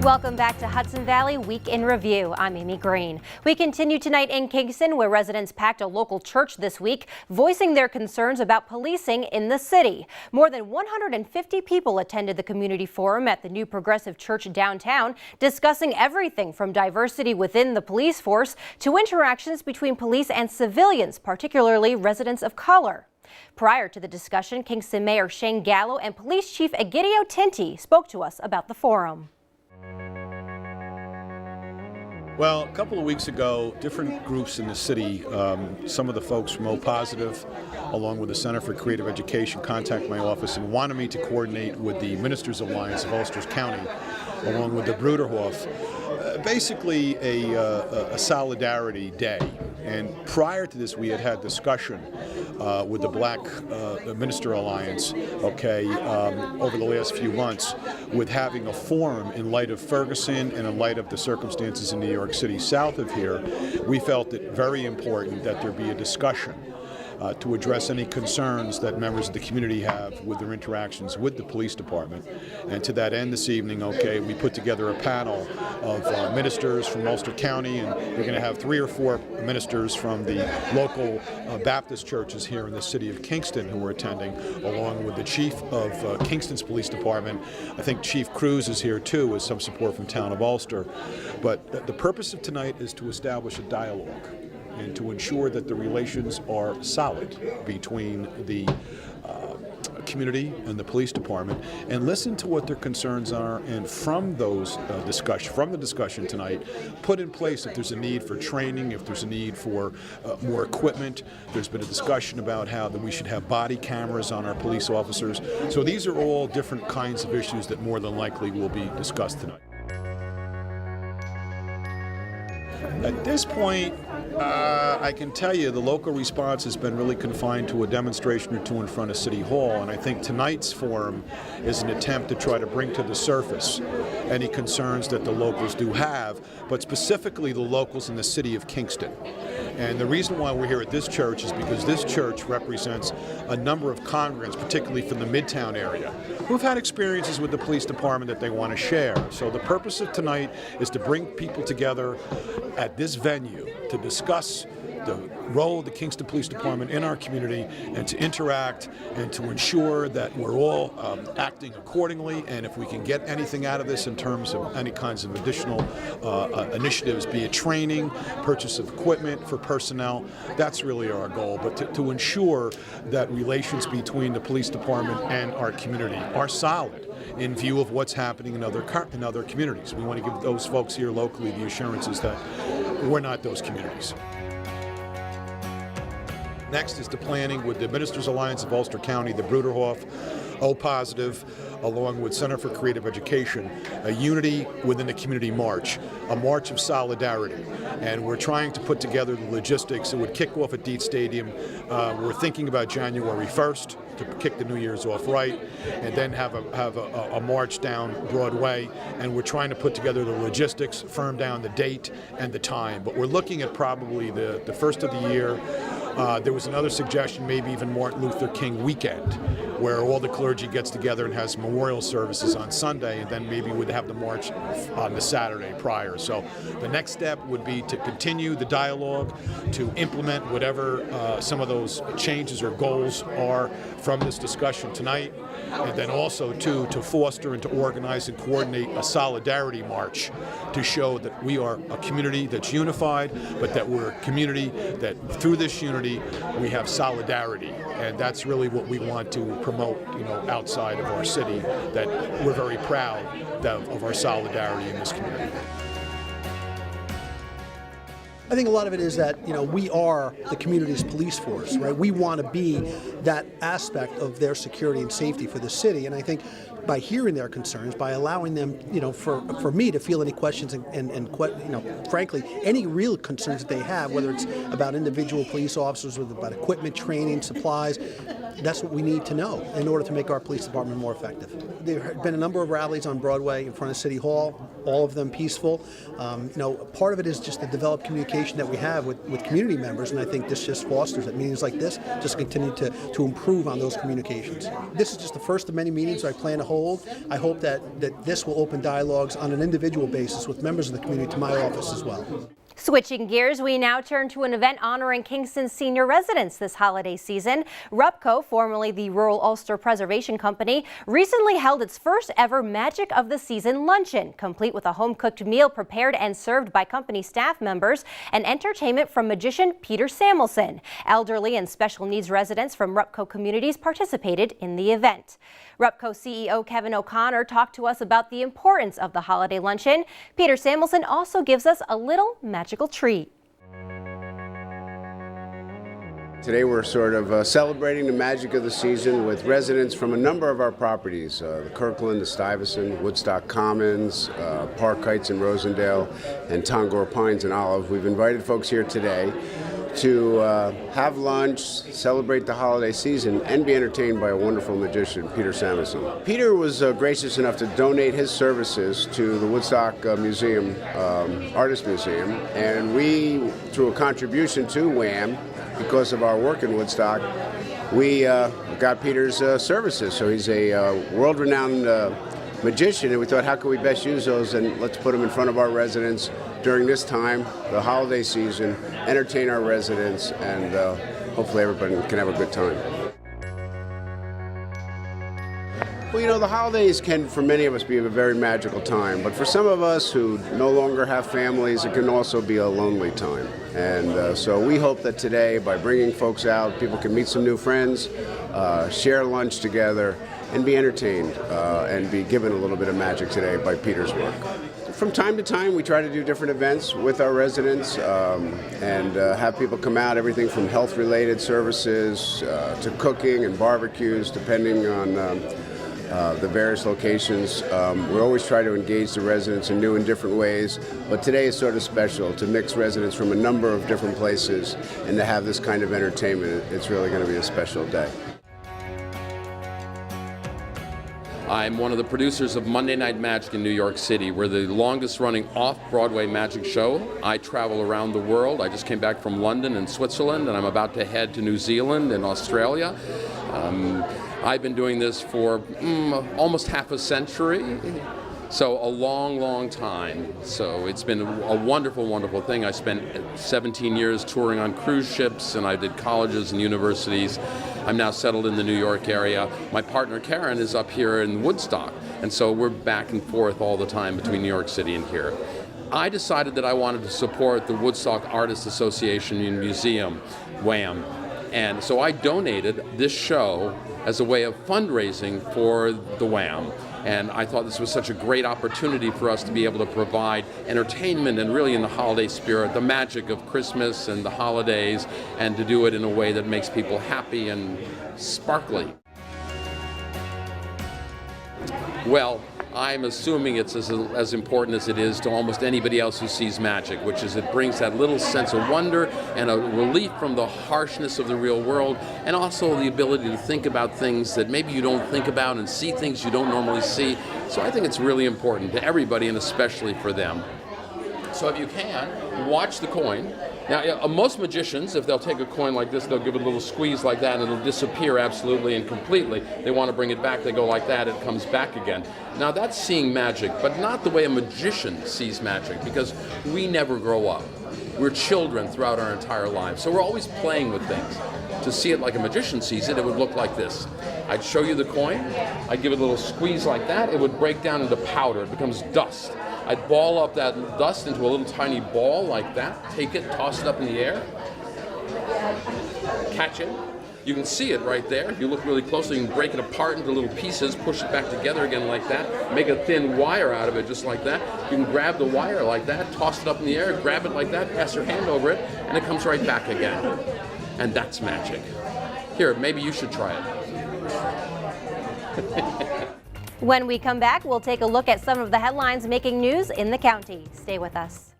Welcome back to Hudson Valley Week in Review. I'm Amy Greene. We continue tonight in Kingston, where residents packed a local church this week, voicing their concerns about policing in the city. More than 150 people attended the community forum at the new Progressive Church downtown, discussing everything from diversity within the police force to interactions between police and civilians, particularly residents of color. Prior to the discussion, Kingston Mayor Shane Gallo and Police Chief Egidio Tinti spoke to us about the forum. Well, a couple of weeks ago, different groups in the city, some of the folks from O Positive, along with the Center for Creative Education, contacted my office and wanted me to coordinate with the Ministers Alliance of Ulster County, along with the Bruderhof, basically a solidarity day. And prior to this, we had discussion with the Black Minister Alliance, over the last few months, with having a forum in light of Ferguson and in light of the circumstances in New York City south of here. We felt it very important that there be a discussion to address any concerns that members of the community have with their interactions with the police department. And to that end this evening, we put together a panel of ministers from Ulster County, and we're going to have 3 or 4 ministers from the local Baptist churches here in the city of Kingston who are attending, along with the chief of Kingston's police department. I think Chief Cruz is here too, with some support from town of Ulster. But the purpose of tonight is to establish a dialogue and to ensure that the relations are solid between the community and the police department, and listen to what their concerns are, and from those the discussion tonight, put in place if there's a need for training, if there's a need for more equipment. There's been a discussion about how that we should have body cameras on our police officers. So these are all different kinds of issues that more than likely will be discussed tonight. At this point, I can tell you the local response has been really confined to a demonstration or two in front of City Hall, and I think tonight's forum is an attempt to try to bring to the surface any concerns that the locals do have, but specifically the locals in the city of Kingston. And the reason why we're here at this church is because this church represents a number of congregants, particularly from the Midtown area, who've had experiences with the police department that they want to share. So the purpose of tonight is to bring people together at this venue to discuss the role of the Kingston Police Department in our community, and to interact and to ensure that we're all acting accordingly. And if we can get anything out of this in terms of any kinds of additional initiatives, be it training, purchase of equipment for personnel, that's really our goal. But to ensure that relations between the police department and our community are solid in view of what's happening in other communities. We want to give those folks here locally the assurances that we're not those communities. Next is the planning with the Ministers Alliance of Ulster County, the Bruderhof, O Positive, along with Center for Creative Education, a unity within the community march, a march of solidarity. And we're trying to put together the logistics. It would kick off at Dietz Stadium. We're thinking about January 1st to kick the New Year's off right, and then have a march down Broadway. And we're trying to put together the logistics, firm down the date and the time. But we're looking at probably the first of the year. There was another suggestion, maybe even Martin Luther King weekend, where all the clergy gets together and has memorial services on Sunday, and then maybe we'd have the march on the Saturday prior. So the next step would be to continue the dialogue, to implement whatever some of those changes or goals are from this discussion tonight, and then also to foster and to organize and coordinate a solidarity march to show that we are a community that's unified, but that we're a community that through this unity we have solidarity. And that's really what we want to promote, outside of our city, that we're very proud of our solidarity in this community. I think a lot of it is that, we are the community's police force, right? We want to be that aspect of their security and safety for the city. And I think by hearing their concerns, by allowing them, for me to feel any questions and frankly, any real concerns that they have, whether it's about individual police officers, whether about equipment, training, supplies, that's what we need to know in order to make our police department more effective. There have been a number of rallies on Broadway in front of City Hall, all of them peaceful. Part of it is just the developed communication that we have with community members, and I think this just fosters it. Meetings like this just continue to improve on those communications. This is just the first of many meetings I plan to hold hold. I hope that this will open dialogues on an individual basis with members of the community to my office as well. Switching gears, we now turn to an event honoring Kingston senior residents this holiday season. RUPCO, formerly the Rural Ulster Preservation Company, recently held its first ever Magic of the Season luncheon, complete with a home-cooked meal prepared and served by company staff members and entertainment from magician Peter Samuelson. Elderly and special needs residents from RUPCO communities participated in the event. RUPCO CEO Kevin O'Connor talked to us about the importance of the holiday luncheon. Peter Samuelson also gives us a little magical treat. Today we're sort of celebrating the magic of the season with residents from a number of our properties, the Kirkland, the Stuyvesant, Woodstock Commons, Park Heights in Rosendale, and Tongore Pines and Olive. We've invited folks here today to have lunch, celebrate the holiday season, and be entertained by a wonderful magician, Peter Samuelson. Peter was gracious enough to donate his services to the Woodstock Museum, Artist Museum, and we, through a contribution to WHAM, because of our work in Woodstock, we got Peter's services. So he's a world-renowned magician, and we thought, how can we best use those, and let's put them in front of our residents during this time, the holiday season, entertain our residents, and hopefully everybody can have a good time. Well, you know, the holidays can, for many of us, be a very magical time, but for some of us who no longer have families, it can also be a lonely time. And so we hope that today, by bringing folks out, people can meet some new friends, share lunch together, and be entertained and be given a little bit of magic today by Peter's work. From time to time, we try to do different events with our residents and have people come out, everything from health-related services to cooking and barbecues, depending on the various locations. We always try to engage the residents in new and different ways, but today is sort of special to mix residents from a number of different places and to have this kind of entertainment. It's really going to be a special day. I'm one of the producers of Monday Night Magic in New York City. We're the longest running off-Broadway magic show. I travel around the world. I just came back from London and Switzerland, and I'm about to head to New Zealand and Australia. I've been doing this for almost half a century. So a long, long time. So it's been a wonderful, wonderful thing. I spent 17 years touring on cruise ships, and I did colleges and universities. I'm now settled in the New York area. My partner Karen is up here in Woodstock, and so we're back and forth all the time between New York City and here. I decided that I wanted to support the Woodstock Artists Association and Museum, WHAM, and so I donated this show as a way of fundraising for the WHAM. And I thought this was such a great opportunity for us to be able to provide entertainment and really in the holiday spirit, the magic of Christmas and the holidays, and to do it in a way that makes people happy and sparkly. Well, I'm assuming it's as important as it is to almost anybody else who sees magic, which is it brings that little sense of wonder and a relief from the harshness of the real world, and also the ability to think about things that maybe you don't think about and see things you don't normally see. So I think it's really important to everybody, and especially for them. So if you can, watch the coin. Now, most magicians, if they'll take a coin like this, they'll give it a little squeeze like that, and it'll disappear absolutely and completely. They want to bring it back, they go like that, it comes back again. Now, that's seeing magic, but not the way a magician sees magic, because we never grow up. We're children throughout our entire lives, so we're always playing with things. To see it like a magician sees it, it would look like this. I'd show you the coin, I'd give it a little squeeze like that, it would break down into powder, it becomes dust. I'd ball up that dust into a little tiny ball like that, take it, toss it up in the air, catch it. You can see it right there. If you look really closely, you can break it apart into little pieces, push it back together again like that, make a thin wire out of it just like that. You can grab the wire like that, toss it up in the air, grab it like that, pass your hand over it, and it comes right back again. And that's magic. Here, maybe you should try it. When we come back, we'll take a look at some of the headlines making news in the county. Stay with us.